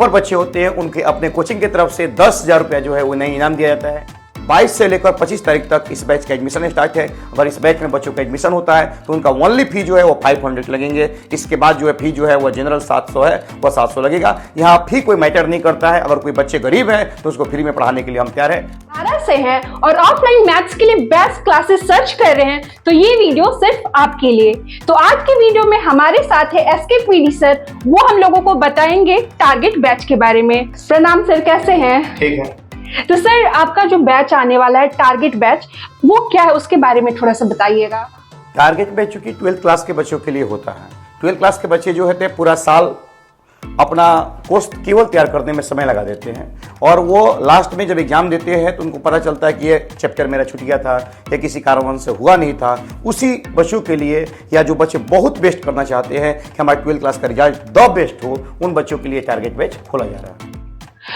पर बच्चे होते हैं उनके अपने कोचिंग की तरफ से 10,000 रुपया जो है वो नई इनाम दिया जाता है। 22 से लेकर 25 तारीख तक इस बैच का एडमिशन स्टार्ट है। अगर इस बैच में बच्चों का एडमिशन होता है तो उनका ओनली फी जो है वो 500 लगेंगे। इसके बाद जो है फी जो है वो जनरल 700 है, वह 700 लगेगा। यहाँ फी कोई मैटर नहीं करता है। अगर कोई बच्चे गरीब है तो उसको फ्री में पढ़ाने के लिए हम तैयार है। से हैं और ऑफलाइन मैथ्स के लिए बेस्ट क्लासेस सर्च कर रहे हैं तो ये वीडियो सिर्फ आपके लिए। तो आज के वीडियो में हमारे साथ है एसके पीडी सर, वो हम लोगों को बताएंगे टारगेट बैच के बारे में। प्रणाम सर, कैसे हैं? ठीक है। तो सर, आपका जो बैच आने वाला है टारगेट बैच, वो क्या है, उसके बारे में थोड़ा सा बताइएगा। टारगेट बैच चूंकि 12th क्लास के बच्चों के लिए होता है। 12th क्लास के बच्चे जो होते हैं पूरा साल अपना कोर्स केवल तैयार करने में समय लगा देते हैं और वो लास्ट में जब एग्जाम देते हैं तो उनको पता चलता है कि ये चैप्टर मेरा छूट गया था या किसी कारणवश से हुआ नहीं था। उसी बच्चों के लिए या जो बच्चे बहुत बेस्ट करना चाहते हैं कि हमारे 12th क्लास का रिजल्ट द बेस्ट हो, उन बच्चों के लिए टारगेट बैच खोला जा रहा है।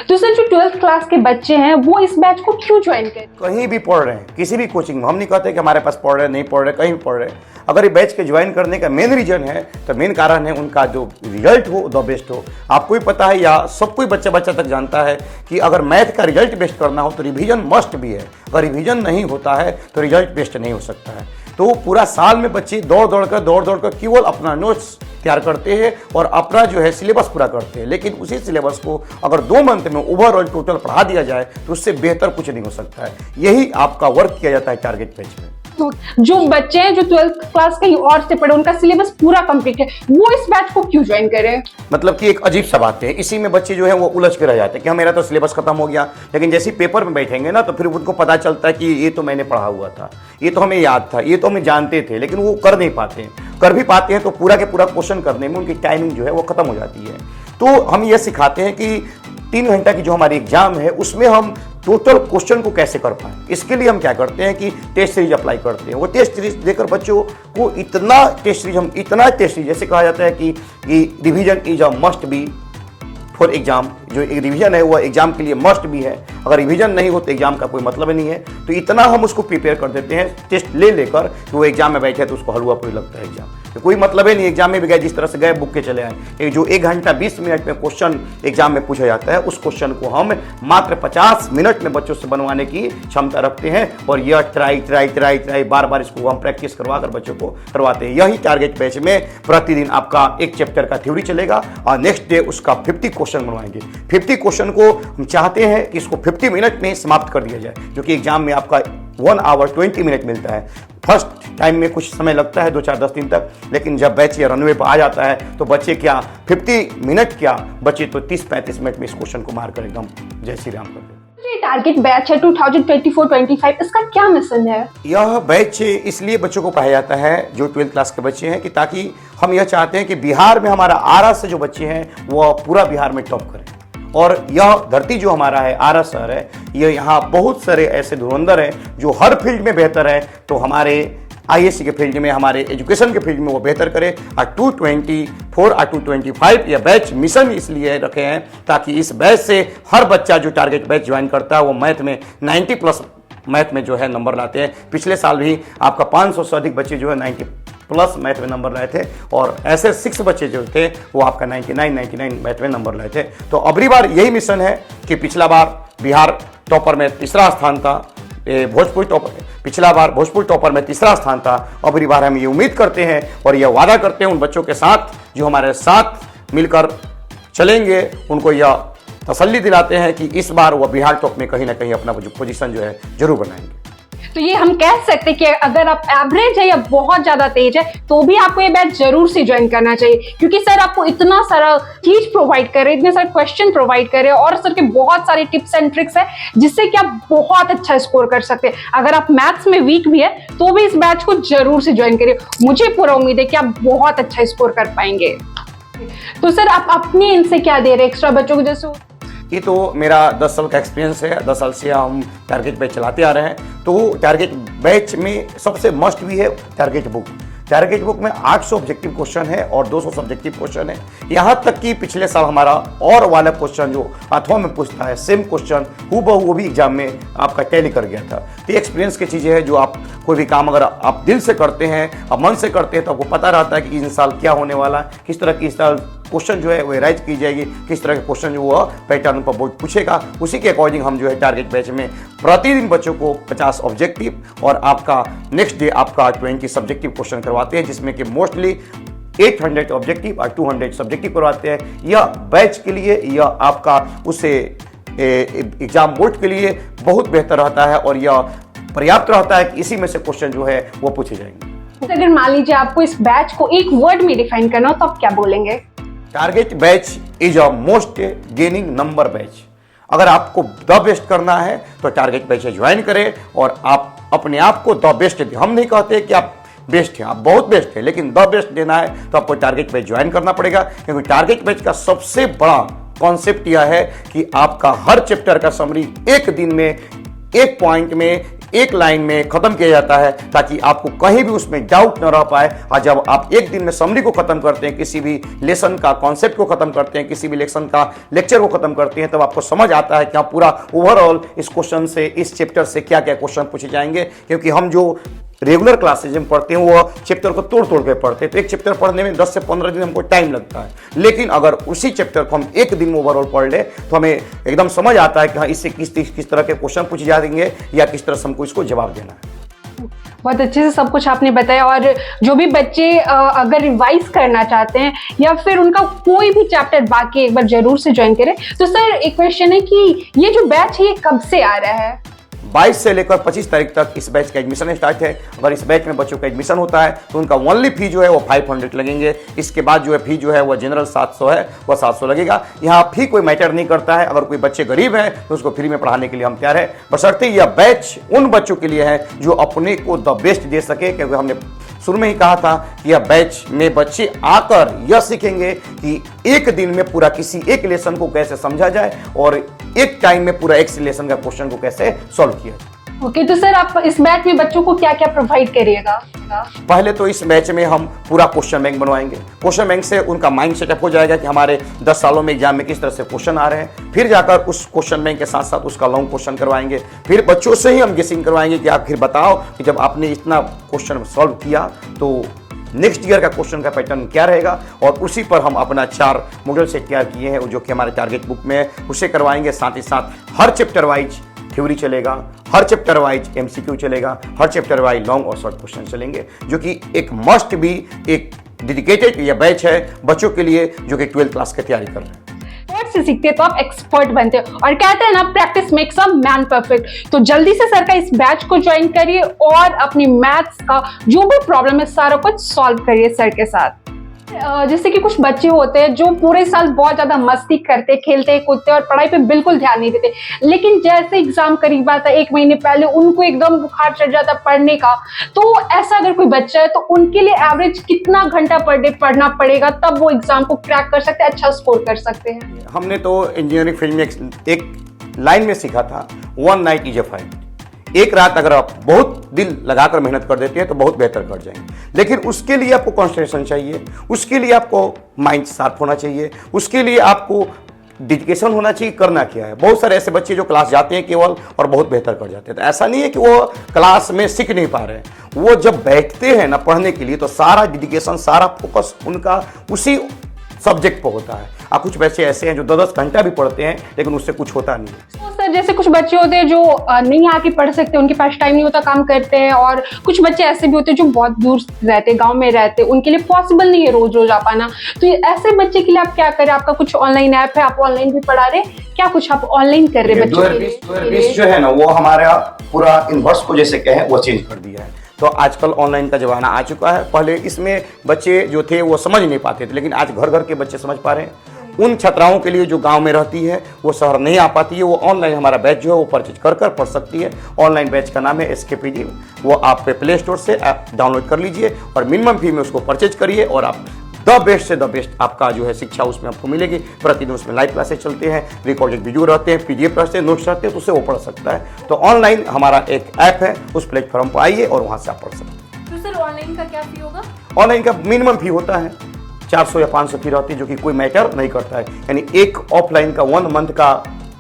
तो सर, जो 12th क्लास के बच्चे हैं वो इस बैच को क्यों ज्वाइन करें? कहीं भी पढ़ रहे हैं, किसी भी कोचिंग में, हम नहीं कहते कि हमारे पास पढ़ रहे नहीं पढ़ रहे, कहीं भी पढ़ रहे। अगर ये बैच के ज्वाइन करने का मेन रीजन है तो मेन कारण है उनका जो रिजल्ट हो द बेस्ट हो। आपको भी पता है या सब कोई बच्चा तक जानता है कि अगर मैथ का रिजल्ट बेस्ट करना हो तो रिवीजन मस्ट भी है। अगर रिवीजन नहीं होता है तो रिजल्ट बेस्ट नहीं हो सकता है। तो पूरा साल में बच्चे दौड़ दौड़ कर केवल अपना नोट्स तैयार करते हैं और अपना जो है सिलेबस पूरा करते हैं। लेकिन उसी सिलेबस को अगर 2 मंथ में ओवरऑल टोटल पढ़ा दिया जाए तो उससे बेहतर कुछ नहीं हो सकता है। यही आपका वर्क किया जाता है टारगेट बैच में। तो जो बच्चे हैं जो 12th क्लास कहीं और से पढ़े, उनका सिलेबस पूरा कंप्लीट है, वो इस बैच को क्यों ज्वाइन करें? मतलब कि एक अजीब सा बात है, इसी में बच्चे जो है वो उलझ के रह जाते हैं कि मेरा तो सिलेबस खत्म हो गया। लेकिन जैसे पेपर में बैठेंगे ना तो फिर उनको पता चलता है कि ये तो मैंने पढ़ा हुआ था, ये तो हमें याद था, ये तो हमें जानते थे, लेकिन वो कर नहीं पाते हैं। कर भी पाते हैं तो पूरा के पूरा क्वेश्चन करने में उनकी टाइमिंग जो है वो खत्म हो जाती है। तो हम ये सिखाते हैं कि 3 घंटा की जो हमारी एग्जाम है उसमें हम टोटल क्वेश्चन को कैसे कर पाए। इसके लिए हम क्या करते हैं कि टेस्ट सीरीज अप्लाई करते हैं। वो टेस्ट सीरीज देकर बच्चों को इतना टेस्ट सीरीज जैसे कहा जाता है कि revision is a must be for exam. जो एक रिवीजन है वो एग्जाम के लिए मस्ट भी है। अगर रिवीजन नहीं हो तो एग्जाम का कोई मतलब नहीं है। तो इतना हम उसको प्रिपेयर कर देते हैं टेस्ट ले लेकर कि वो एग्जाम में बैठे तो उसको हलवा पूरी लगता है एग्जाम। तो कोई मतलब ही नहीं, एग्जाम में भी गए जिस तरह से गए बुक के चले आए। जो 1 घंटा 20 मिनट में क्वेश्चन एग्जाम में पूछा जाता है उस क्वेश्चन को हम मात्र 50 मिनट में बच्चों से बनवाने की क्षमता रखते हैं। और यह ट्राई बार इसको हम प्रैक्टिस करवा कर बच्चों को करवाते हैं। यही टारगेट बैच में प्रतिदिन आपका एक चैप्टर का थ्योरी चलेगा और नेक्स्ट डे उसका 50 क्वेश्चन बनवाएंगे। 50 क्वेश्चन को हम चाहते हैं कि इसको 50 मिनट में समाप्त कर दिया जाए, जो कि एग्जाम में आपका 1 आवर 20 मिनट मिलता है। फर्स्ट टाइम में कुछ समय लगता है 2-4-10 दिन तक, लेकिन जब बैच या रनवे पर आ जाता है तो बच्चे क्या 50 मिनट क्या बच्चे तो 30-35 मिनट में इस क्वेश्चन को मार कर एकदम जय श्री राम कर देते। ये टारगेट बैच है 2024-25, इसका क्या मिशन है? यह बैच इसलिए बच्चों को पढ़ाया जाता है जो 12th क्लास के बच्चे हैं कि ताकि हम यह चाहते हैं कि बिहार में हमारा आरा से जो बच्चे हैं वो पूरा बिहार में टॉप करें। और यह धरती जो हमारा है, आरा शहर है, ये यहाँ बहुत सारे ऐसे धुरंधर हैं जो हर फील्ड में बेहतर है। तो हमारे आईएससी के फील्ड में, हमारे एजुकेशन के फील्ड में वो बेहतर करे। 224 और 225 यह बैच मिशन इसलिए रखे हैं ताकि इस बैच से हर बच्चा जो टारगेट बैच ज्वाइन करता है वो मैथ में 90+ मैथ में जो है नंबर लाते हैं। पिछले साल भी आपका 500 से अधिक बच्चे जो है 90+ मैथ में नंबर लाए थे और ऐसे 6 बच्चे जो थे वो आपका 99 मैथ में नंबर लाए थे। तो अगली बार यही मिशन है कि पिछला बार बिहार टॉपर में 3रा स्थान था, भोजपुर टॉपर, पिछला बार भोजपुर टॉपर में 3रा स्थान था। अगली बार हम ये उम्मीद करते हैं और यह वादा करते हैं उन बच्चों के साथ जो हमारे साथ मिलकर चलेंगे, उनको यह तसल्ली दिलाते हैं कि इस बार वह बिहार टॉप में कहीं ना कहीं अपना पोजीशन जो है जरूर बनाएंगे। तो ये हम कह सकते हैं कि अगर आप एवरेज है या बहुत ज्यादा तेज है तो भी आपको ये बैच जरूर से ज्वाइन करना चाहिए, क्योंकि सर आपको इतना सारा चीज प्रोवाइड करे, इतने सारे क्वेश्चन प्रोवाइड करे और सर के बहुत सारे टिप्स एंड ट्रिक्स है जिससे कि आप बहुत अच्छा स्कोर कर सकते हैं। अगर आप मैथ्स में वीक भी है तो भी इस बैच को जरूर से ज्वाइन करिए। मुझे पूरा उम्मीद है कि आप बहुत अच्छा स्कोर कर पाएंगे। तो सर आप अपनी इनसे क्या दे रहे हैं एक्स्ट्रा बच्चों को? जैसे ये तो मेरा 10 साल का एक्सपीरियंस है, 10 साल से हम टारगेट बैच चलाते आ रहे हैं। तो टारगेट बैच में सबसे मस्ट भी है टारगेट बुक। टारगेट बुक में 800 ऑब्जेक्टिव क्वेश्चन है और 200 सब्जेक्टिव क्वेश्चन है। यहाँ तक कि पिछले साल हमारा और वाला क्वेश्चन जो अथवा में पूछता है सेम क्वेश्चन हूबहू वो भी एग्जाम में आपका टैली कर गया था। तो ये एक्सपीरियंस की चीज़ें हैं जो आप कोई भी काम अगर आप दिल से करते हैं, आप मन से करते हैं तो आपको पता रहता है कि इस साल क्या होने वाला है, किस तरह की इस साल क्वेश्चन जो है वो राइज की जाएगी, किस तरह के क्वेश्चन जो वो पैटर्न पर बोर्ड पूछेगा, उसी के अकॉर्डिंग हम जो है टारगेट बैच में प्रतिदिन बच्चों को 50 ऑब्जेक्टिव और आपका नेक्स्ट डे आपका 20 सब्जेक्टिव क्वेश्चन करवाते हैं, जिसमें कि मोस्टली 800 ऑब्जेक्टिव और 200 सब्जेक्टिव करवाते हैं। यह बैच के लिए या आपका उसे एग्जाम बोर्ड के लिए बहुत बेहतर रहता है और यह पर्याप्त रहता है कि इसी में से क्वेश्चन जो है वो पूछे जाएंगे। अगर मान लीजिए आपको इस बैच को एक वर्ड में डिफाइन करना हो तो आप क्या बोलेंगे? Target batch is a most gaining number batch. अगर आपको द बेस्ट करना है तो टारगेट बैच ज्वाइन करें और आप अपने आप को द बेस्ट दें। हम नहीं कहते कि आप बेस्ट हैं, आप बहुत बेस्ट हैं, लेकिन द बेस्ट देना है तो आपको टारगेट बैच ज्वाइन करना पड़ेगा, क्योंकि टारगेट बैच का सबसे बड़ा कॉन्सेप्ट यह है कि आपका हर चैप्टर का समरी एक दिन में, एक पॉइंट में, एक लाइन में खत्म किया जाता है, ताकि आपको कहीं भी उसमें डाउट न रह पाए। और जब आप एक दिन में समरी को खत्म करते हैं, किसी भी लेसन का कॉन्सेप्ट को खत्म करते हैं, किसी भी लेसन का लेक्चर को खत्म करते हैं, तब आपको समझ आता है कि आप पूरा ओवरऑल इस क्वेश्चन से, इस चैप्टर से क्या क्या क्वेश्चन पूछे जाएंगे। क्योंकि हम जो रेगुलर क्लासेज में पढ़ते हैं वो चैप्टर को तोड़ तोड़ के पढ़ते हैं, तो एक चैप्टर पढ़ने में 10 से 15 दिन हमको टाइम लगता है। लेकिन अगर उसी चैप्टर को हम एक दिन में ओवरऑल पढ़ ले तो हमें एकदम समझ आता है कि हाँ, इससे किस तरह के क्वेश्चन पूछे जाएंगे या किस तरह से हमको इसको जवाब देना है। बहुत अच्छे से सब कुछ आपने बताया। और जो भी बच्चे अगर रिवाइज करना चाहते हैं या फिर उनका कोई भी चैप्टर बाकी, एक बार जरूर से ज्वाइन करें। तो सर एक क्वेश्चन है कि ये जो बैच है ये कब से आ रहा है? 22 से लेकर 25 तारीख तक इस बैच का एडमिशन स्टार्ट है। अगर इस बैच में बच्चों का एडमिशन होता है तो उनका ओनली फी जो है वो 500 लगेंगे। इसके बाद जो है फी जो है वो जनरल 700 है, वह 700 लगेगा। यहाँ फी कोई मैटर नहीं करता है। अगर कोई बच्चे गरीब हैं तो उसको फ्री में पढ़ाने के लिए हम तैयार है, बशर्ते यह बैच उन बच्चों के लिए है जो अपने को द बेस्ट दे सके। क्योंकि हमने शुरू में ही कहा था कि यह बैच में बच्चे आकर यह सीखेंगे कि एक दिन में पूरा किसी एक लेसन को कैसे समझा जाए और एक टाइम में पूरा एक लेसन का क्वेश्चन को कैसे सॉल्व किया जाए। ओके, तो सर आप इस बैच में बच्चों को क्या क्या प्रोवाइड करिएगा? पहले तो इस बैच में हम पूरा क्वेश्चन बैंक बनवाएंगे। क्वेश्चन बैंक से उनका माइंड सेटअप हो जाएगा कि हमारे 10 सालों में एग्जाम में किस तरह से क्वेश्चन आ रहे हैं। फिर जाकर उस क्वेश्चन बैंक के साथ साथ उसका लॉन्ग क्वेश्चन करवाएंगे। फिर बच्चों से ही हम गेसिंग करवाएंगे कि आखिर बताओ कि जब आपने इतना क्वेश्चन सॉल्व किया तो नेक्स्ट ईयर का क्वेश्चन का पैटर्न क्या रहेगा। और उसी पर हम अपना 4 मॉडल सेट तैयार किए हैं जो कि हमारे टारगेट बुक में है, उसे करवाएंगे। साथ ही साथ हर चैप्टर वाइज थ्योरी चलेगा, हर चैप्टर वाइज एमसीक्यू चलेगा, हर चैप्टर वाइज लॉन्ग और शॉर्ट क्वेश्चन चलेंगे, जो कि एक मस्ट भी एक डेडिकेटेड यह बैच है बच्चों के लिए जो कि 12th क्लास की तैयारी कर रहे हैं। से सीखते हैं तो आप एक्सपर्ट बनते हैं, और कहते हैं ना practice makes a man perfect. तो जल्दी से सर का इस बैच को ज्वाइन करिए और अपनी मैथ्स का जो भी प्रॉब्लम है सारा कुछ सॉल्व करिए सर के साथ। जैसे कि कुछ बच्चे होते हैं जो पूरे साल बहुत ज्यादा मस्ती करते, खेलते कूदते और पढ़ाई पे बिल्कुल ध्यान नहीं देते, लेकिन जैसे एग्जाम करीब आता है 1 महीने पहले उनको एकदम बुखार चढ़ जाता पढ़ने का। तो ऐसा अगर कोई बच्चा है तो उनके लिए एवरेज कितना घंटा पर डे पढ़ना पड़ेगा तब वो एग्जाम को क्रैक कर सकते हैं, अच्छा स्कोर कर सकते हैं? हमने तो इंजीनियरिंग फील्ड में एक लाइन में सीखा था, 1 नाइट इज अ फाइट। एक रात अगर आप बहुत दिल लगाकर मेहनत कर देते हैं तो बहुत बेहतर कर जाएंगे, लेकिन उसके लिए आपको कंसंट्रेशन चाहिए, उसके लिए आपको माइंड शार्प होना चाहिए, उसके लिए आपको डेडिकेशन होना चाहिए। करना क्या है, बहुत सारे ऐसे बच्चे जो क्लास जाते हैं केवल और बहुत बेहतर कर जाते हैं। तो ऐसा नहीं है कि वो क्लास में सीख नहीं पा रहे हैं, वो जब बैठते हैं ना पढ़ने के लिए तो सारा डेडिकेशन, सारा फोकस उनका उसी सब्जेक्ट पर होता है। और कुछ बच्चे ऐसे हैं जो 10-10 घंटा भी पढ़ते हैं लेकिन उससे कुछ होता नहीं है। तो सर जैसे कुछ बच्चे होते हैं जो नहीं आके पढ़ सकते, उनके पास टाइम नहीं होता, काम करते हैं, और कुछ बच्चे ऐसे भी होते हैं जो बहुत दूर रहते, गांव में रहते, उनके लिए पॉसिबल नहीं है रोज रोज आ पाना। तो ऐसे बच्चे के लिए आप क्या करें? आपका कुछ ऑनलाइन ऐप है, आप ऑनलाइन भी पढ़ा रहे, क्या कुछ आप ऑनलाइन कर रहे बच्चों के लिए? जो है ना वो हमारा पूरा इनवर्स को जैसे कहें वो चेंज कर दिया है। तो आजकल ऑनलाइन का जमाना आ चुका है। पहले इसमें बच्चे जो थे वो समझ नहीं पाते थे, लेकिन आज घर घर के बच्चे समझ पा रहे हैं। उन छात्राओं के लिए जो गांव में रहती है, वो शहर नहीं आ पाती है, वो ऑनलाइन हमारा बैच जो है वो परचेज कर पढ़ सकती है। ऑनलाइन बैच का नाम है एसकेपीडी। वो आप प्ले स्टोर से ऐप डाउनलोड कर लीजिए और मिनिमम फी में उसको परचेज करिए और आप द बेस्ट से द बेस्ट आपका जो है शिक्षा उसमें आपको मिलेगी। प्रतिदिन उसमें लाइव क्लासेस चलते हैं, रिकॉर्डेड वीडियो रहते हैं, पीडीएफ रहते हैं, नोट्स रहते हैं, तो उससे वो पढ़ सकता है। तो ऑनलाइन हमारा एक ऐप है, उस प्लेटफॉर्म पर आइए और वहाँ से आप पढ़ सकते हैं। तो सर ऑनलाइन का क्या फी होगा? ऑनलाइन का मिनिमम फी होता है 400 या 500 फी रहती है, जो कि कोई मैटर नहीं करता है। यानी एक ऑफलाइन का 1 मंथ का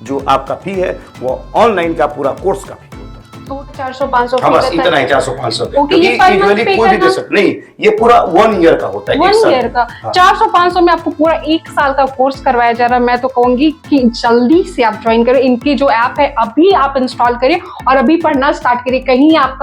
जो आपका फी है वो ऑनलाइन का पूरा कोर्स का फी होता है। तो 400-500 हाँ बस इतना ही 400-500। ओके, ये 5 months पे कोई भी दे करना? सकते नहीं, ये पूरा 1 ईयर का होता है, 1 साल। ईयर का हाँ। 400-500 में आपको पूरा 1 साल का कोर्स करवाया जा रहा है। मैं तो कहूंगी कि जल्दी से आप ज्वाइन करें, इनकी जो ऐप है अभी आप इंस्टॉल करिए और अभी पढ़ना स्टार्ट करिए, कहीं आप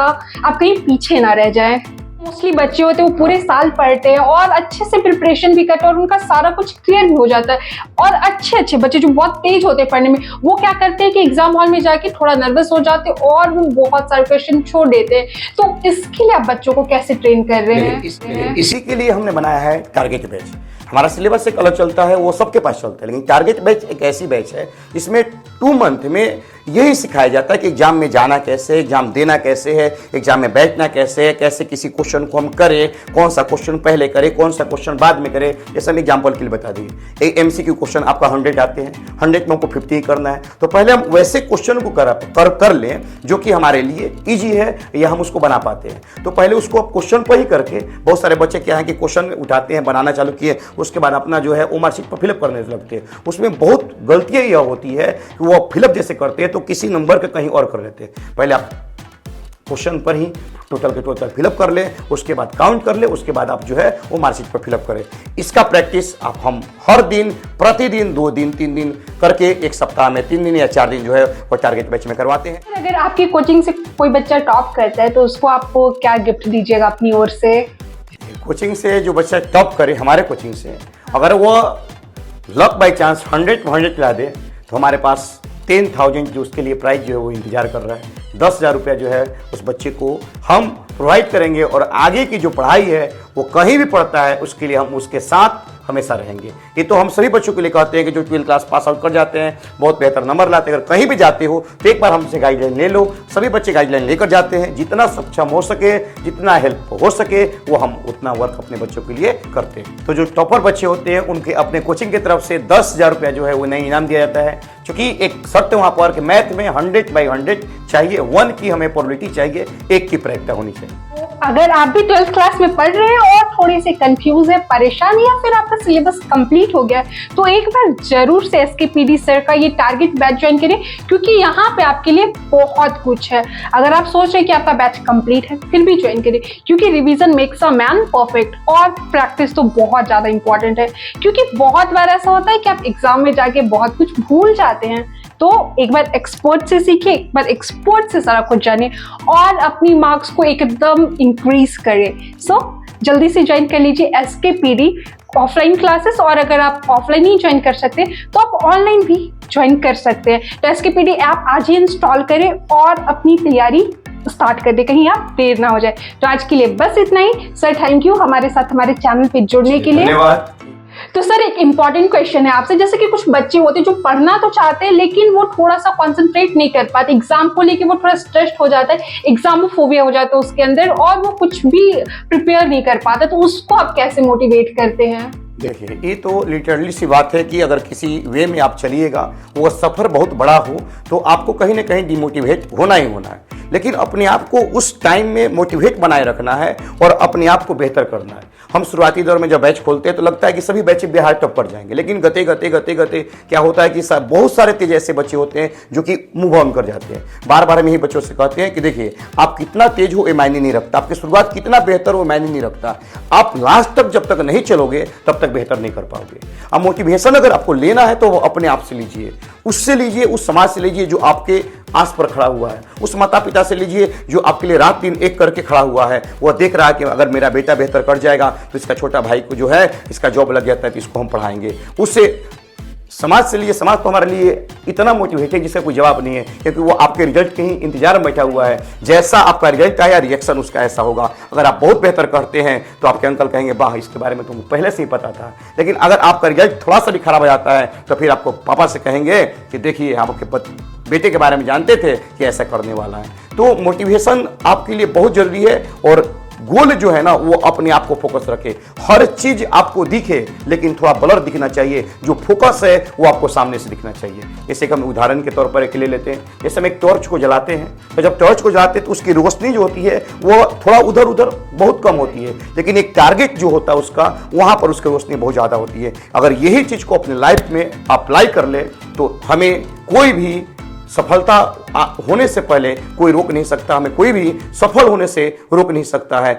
कहीं पीछे ना रह जाए। मोस्टली बच्चे होते हैं वो पूरे साल पढ़ते हैं और अच्छे से प्रिपरेशन भी करते हैं और उनका सारा कुछ क्लियर भी हो जाता है। और अच्छे बच्चे जो बहुत तेज होते हैं पढ़ने में, वो क्या करते हैं कि एग्जाम हॉल में जाके थोड़ा नर्वस हो जाते हैं और वो बहुत सारे क्वेश्चन छोड़ देते हैं। तो इसके लिए आप बच्चों को कैसे ट्रेन कर रहे हैं? इसी के लिए हमने बनाया है टारगेट बैच। हमारा सिलेबस एक अलग चलता है, वो सबके पास चलता है, लेकिन टारगेट बैच एक ऐसी बैच है जिसमें 2 मंथ में यही सिखाया जाता है कि एग्जाम में जाना कैसे, एग्जाम देना कैसे है, एग्जाम में बैठना कैसे है, कैसे किसी क्वेश्चन को हम करें, कौन सा क्वेश्चन पहले करें, कौन सा क्वेश्चन बाद में करें। जैसे हम एग्जाम्पल के लिए बता दिए, एक MCQ क्वेश्चन आपका 100 आते हैं, 100 में हमको 50 ही करना है, तो पहले हम वैसे क्वेश्चन को कर लें जो कि हमारे लिए ईजी है या हम उसको बना पाते हैं। तो पहले उसको आप क्वेश्चन पर ही करके, बहुत सारे बच्चे क्या है कि क्वेश्चन उठाते हैं, बनाना चालू किए, उसके बाद अपना जो है वो मार्कशीट पर फिलअप करने लगते हैं। उसमें बहुत गलतियां यह होती है कि वो फिलअप जैसे करते हैं तो किसी नंबर का कहीं और कर लेते हैं। पहले आप क्वेश्चन पर ही टोटल के टोटल फिलअप कर ले, उसके बाद काउंट कर ले, उसके बाद आप जो है वो मार्कशीट पर फिलअप करें। इसका प्रैक्टिस आप हम हर दिन, प्रतिदिन 2 दिन 3 दिन करके, एक सप्ताह में 3 दिन या 4 दिन जो है वो टारगेट बैच में करवाते हैं। अगर आपकी कोचिंग से कोई बच्चा टॉप करता है तो उसको आपको क्या गिफ्ट दीजिएगा अपनी ओर से? कोचिंग से जो बच्चा टॉप करे हमारे कोचिंग से, अगर वो लक बाई चांस 100 ला दे तो हमारे पास 10,000 जो उसके लिए प्राइस जो है वो इंतजार कर रहा है। 10,000 रुपया जो है उस बच्चे को हम प्रोवाइड करेंगे और आगे की जो पढ़ाई है वो कहीं भी पढ़ता है उसके लिए हम उसके साथ हमेशा रहेंगे। ये तो हम सभी बच्चों के लिए कहते हैं कि जो 12th क्लास पास आउट कर जाते हैं, बहुत बेहतर नंबर लाते हैं, अगर कहीं भी जाते हो तो एक बार हमसे गाइडलाइन ले लो। सभी बच्चे गाइडलाइन लेकर जाते हैं, जितना सक्षम हो सके, जितना हेल्प हो सके वो हम उतना वर्क अपने बच्चों के लिए करते हैं। तो जो टॉपर बच्चे होते हैं उनके अपने कोचिंग की तरफ से 10,000 रुपया जो है वो नई इनाम दिया जाता है, क्योंकि एक शर्त वहाँ पर कि मैथ में 100/100 चाहिए, 1 की हमें प्रोबेबिलिटी चाहिए, 1 की प्रायिकता होनी चाहिए। अगर आप भी 12th क्लास में पढ़ रहे हैं और थोड़े से कंफ्यूज है, परेशान या फिर आपका सिलेबस कंप्लीट हो गया है, तो एक बार जरूर से SKPD सर का ये टारगेट बैच ज्वाइन करिए, क्योंकि यहाँ पे आपके लिए बहुत कुछ है। अगर आप सोच रहे हैं कि आपका बैच कंप्लीट है फिर भी ज्वाइन करिए, क्योंकि revision makes a man perfect और प्रैक्टिस तो बहुत ज्यादा इंपॉर्टेंट है। क्योंकि बहुत बार ऐसा होता है कि आप एग्जाम में जाके बहुत कुछ भूल जाते हैं, तो एक बार एक्सपर्ट से सीखिए, एक बार एक्सपर्ट से सारा कुछ जानिए और अपनी मार्क्स को एकदम इंक्रीज करें। सो जल्दी से ज्वाइन कर लीजिए SKPD ऑफलाइन क्लासेस, और अगर आप ऑफलाइन नहीं ज्वाइन कर सकते तो आप ऑनलाइन भी ज्वाइन कर सकते हैं। तो SKPD ऐप आज ही इंस्टॉल करें और अपनी तैयारी स्टार्ट कर दे, कहीं आप देर ना हो जाए। तो आज के लिए बस इतना ही। सर थैंक यू हमारे साथ हमारे चैनल पे जुड़ने के लिए। धन्यवाद। तो सर एक इम्पॉर्टेंट क्वेश्चन है आपसे, जैसे कि कुछ बच्चे होते हैं जो पढ़ना तो चाहते हैं लेकिन वो थोड़ा सा कंसंट्रेट नहीं कर पाते, एग्जाम को लेके वो थोड़ा स्ट्रेस्ड हो जाता है, एग्जामोफोबिया हो जाता है उसके अंदर और वो कुछ भी प्रिपेयर नहीं कर पाता, तो उसको आप कैसे मोटिवेट करते हैं? देखिए, ये तो लिटरली सी बात है कि अगर किसी वे में आप चलिएगा, वो सफ़र बहुत बड़ा हो तो आपको कहीं ना कहीं डिमोटिवेट होना ही होना है, लेकिन अपने आप को उस टाइम में मोटिवेट बनाए रखना है और अपने आप को बेहतर करना है। हम शुरुआती दौर में जब बैच खोलते हैं तो लगता है कि सभी बैच बिहार टॉप पर जाएंगे, लेकिन गते गते क्या होता है कि बहुत सारे तेज ऐसे बच्चे होते हैं जो कि मूव ऑन कर जाते हैं। बार बार हम यही बच्चों से कहते हैं कि देखिए, आप कितना तेज हो ये मायने नहीं रखता, आपकी शुरुआत कितना बेहतर हो मायने नहीं रखता, आप लास्ट तक जब तक नहीं चलोगे तब तक बेहतर नहीं कर पाओगे। अब मोटिवेशन अगर आपको लेना है तो वो अपने आप से लीजिए, उससे लीजिए, उस समाज से लीजिए जो आपके आस पर खड़ा हुआ है, उस माता पिता से लीजिए जो आपके लिए रात दिन एक करके खड़ा हुआ है। वो देख रहा है कि अगर मेरा बेटा बेहतर कर जाएगा तो इसका छोटा भाई को जो है इसका जॉब लग जाता है तो इसको हम पढ़ाएंगे। उससे समाज से लिए, समाज तो हमारे लिए इतना मोटिवेट है जिसका कोई जवाब नहीं है, क्योंकि वो आपके रिजल्ट के ही इंतजार में बैठा हुआ है। जैसा आपका रिजल्ट आया रिएक्शन उसका ऐसा होगा। अगर आप बहुत बेहतर करते हैं तो आपके अंकल कहेंगे वाह, इसके बारे में तुमको पहले से ही पता था। लेकिन अगर आपका रिजल्ट थोड़ा सा भी खराब हो जाता है तो फिर आपको पापा से कहेंगे कि देखिए, आपके बेटे के बारे में जानते थे कि ऐसा करने वाला है। तो मोटिवेशन आपके लिए बहुत जरूरी है और गोल जो है ना वो अपने आप को फोकस रखे, हर चीज आपको दिखे लेकिन थोड़ा ब्लर दिखना चाहिए, जो फोकस है वो आपको सामने से दिखना चाहिए। जैसे कि हम उदाहरण के तौर पर एक ले लेते हैं, जैसे हम एक टॉर्च को जलाते हैं तो जब टॉर्च को जलाते हैं तो उसकी रोशनी जो होती है वो थोड़ा उधर उधर बहुत कम होती है, लेकिन एक टारगेट जो होता है उसका, वहां पर उसकी रोशनी बहुत ज्यादा होती है। अगर यही चीज को अपने लाइफ में अप्लाई कर ले तो हमें कोई भी सफलता होने से पहले कोई रोक नहीं सकता, हमें कोई भी सफल होने से रोक नहीं सकता है।